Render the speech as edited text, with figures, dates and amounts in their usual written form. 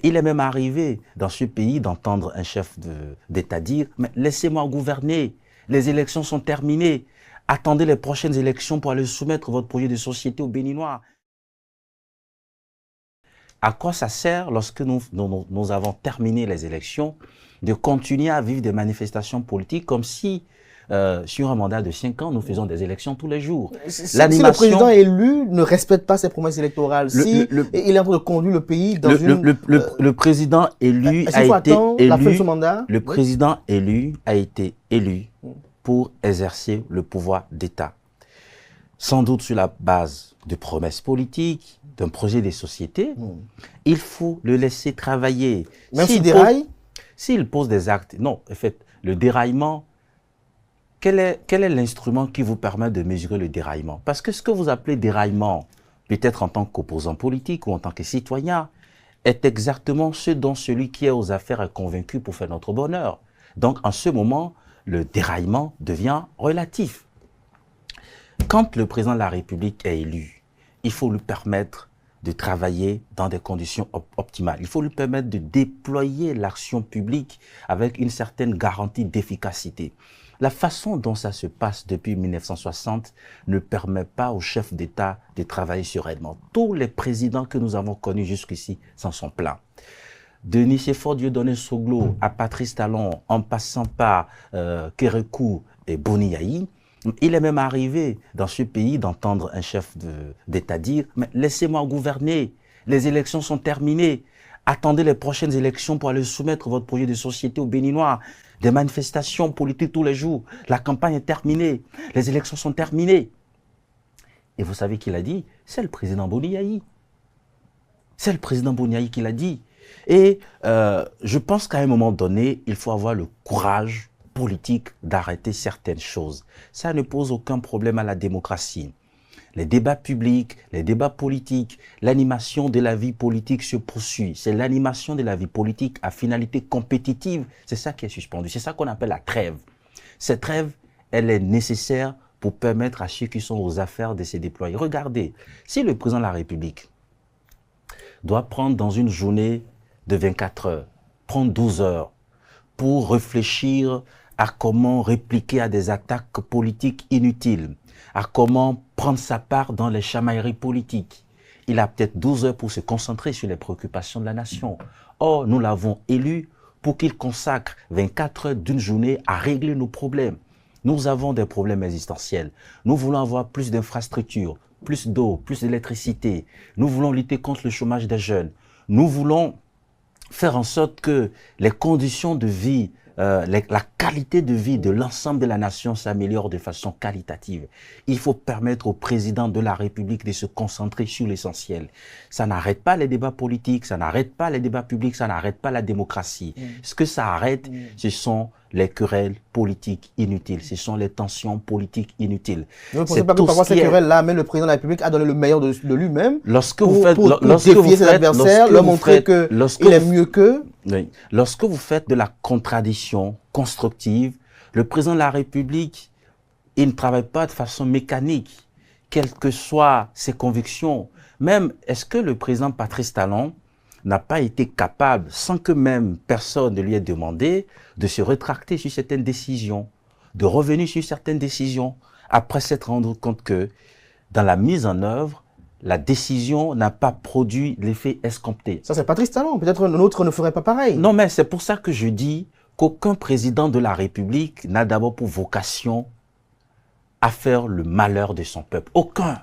Il est même arrivé dans ce pays d'entendre un chef d'État dire « Mais laissez-moi gouverner, les élections sont terminées, attendez les prochaines élections pour aller soumettre votre projet de société aux Béninois. » À quoi ça sert, lorsque nous avons terminé les élections, de continuer à vivre des manifestations politiques comme si, sur un mandat de 5 ans, nous faisons des élections tous les jours? Si le président élu ne respecte pas ses promesses électorales, il est en train de conduire le pays dans le président élu a été élu, la fin de son mandat? Le président élu a été élu pour exercer le pouvoir d'État. Sans doute sur la base de promesses politiques, d'un projet de société, il faut le laisser travailler. Même s'il déraille? S'il pose des actes, non, en fait, le déraillement, quel est l'instrument qui vous permet de mesurer le déraillement? Parce que ce que vous appelez déraillement, peut-être en tant qu'opposant politique ou en tant que citoyen, est exactement ce dont celui qui est aux affaires est convaincu pour faire notre bonheur. Donc, en ce moment, le déraillement devient relatif. Quand le président de la République est élu, il faut lui permettre de travailler dans des conditions optimales. Il faut lui permettre de déployer l'action publique avec une certaine garantie d'efficacité. La façon dont ça se passe depuis 1960 ne permet pas au chef d'État de travailler sereinement. Tous les présidents que nous avons connus jusqu'ici s'en sont plaints. De Nicéphore Dieudonné Soglo à Patrice Talon, en passant par Kérékou et Boni Yayi, il est même arrivé dans ce pays d'entendre un chef d'État dire « Mais laissez-moi gouverner, les élections sont terminées, attendez les prochaines élections pour aller soumettre votre projet de société aux Béninois. Des manifestations politiques tous les jours, la campagne est terminée, les élections sont terminées. » Et vous savez qui l'a dit? C'est le président Boni Yayi. C'est le président Boni Yayi qui l'a dit. Et je pense qu'à un moment donné, il faut avoir le courage politique d'arrêter certaines choses. Ça ne pose aucun problème à la démocratie. Les débats publics, les débats politiques, l'animation de la vie politique se poursuit. C'est l'animation de la vie politique à finalité compétitive. C'est ça qui est suspendu. C'est ça qu'on appelle la trêve. Cette trêve, elle est nécessaire pour permettre à ceux qui sont aux affaires de se déployer. Regardez, si le président de la République doit prendre dans une journée de 24 heures, prendre 12 heures pour réfléchir à comment répliquer à des attaques politiques inutiles, à comment prendre sa part dans les chamailleries politiques. Il a peut-être 12 heures pour se concentrer sur les préoccupations de la nation. Or, nous l'avons élu pour qu'il consacre 24 heures d'une journée à régler nos problèmes. Nous avons des problèmes existentiels. Nous voulons avoir plus d'infrastructures, plus d'eau, plus d'électricité. Nous voulons lutter contre le chômage des jeunes. Nous voulons faire en sorte que les conditions de vie, la qualité de vie de l'ensemble de la nation s'améliore de façon qualitative. Il faut permettre au président de la République de se concentrer sur l'essentiel. Ça n'arrête pas les débats politiques, ça n'arrête pas les débats publics, ça n'arrête pas la démocratie. Ce que ça arrête, ce sont les querelles politiques inutiles, ce sont les tensions politiques inutiles. Vous ne pensez pas que parfois ces querelles-là, même le président de la République a donné le meilleur de lui-même pour défier ses adversaires, leur montrer qu'il est mieux qu'eux? Oui. Lorsque vous faites de la contradiction constructive, le président de la République, il ne travaille pas de façon mécanique, quelles que soient ses convictions. Même, est-ce que le président Patrice Talon n'a pas été capable, sans que même personne ne lui ait demandé, de se rétracter sur certaines décisions, de revenir sur certaines décisions, après s'être rendu compte que dans la mise en œuvre, la décision n'a pas produit l'effet escompté. Ça, c'est Patrice Talon. Peut-être un autre ne ferait pas pareil. Non, mais c'est pour ça que je dis qu'aucun président de la République n'a d'abord pour vocation à faire le malheur de son peuple. Aucun.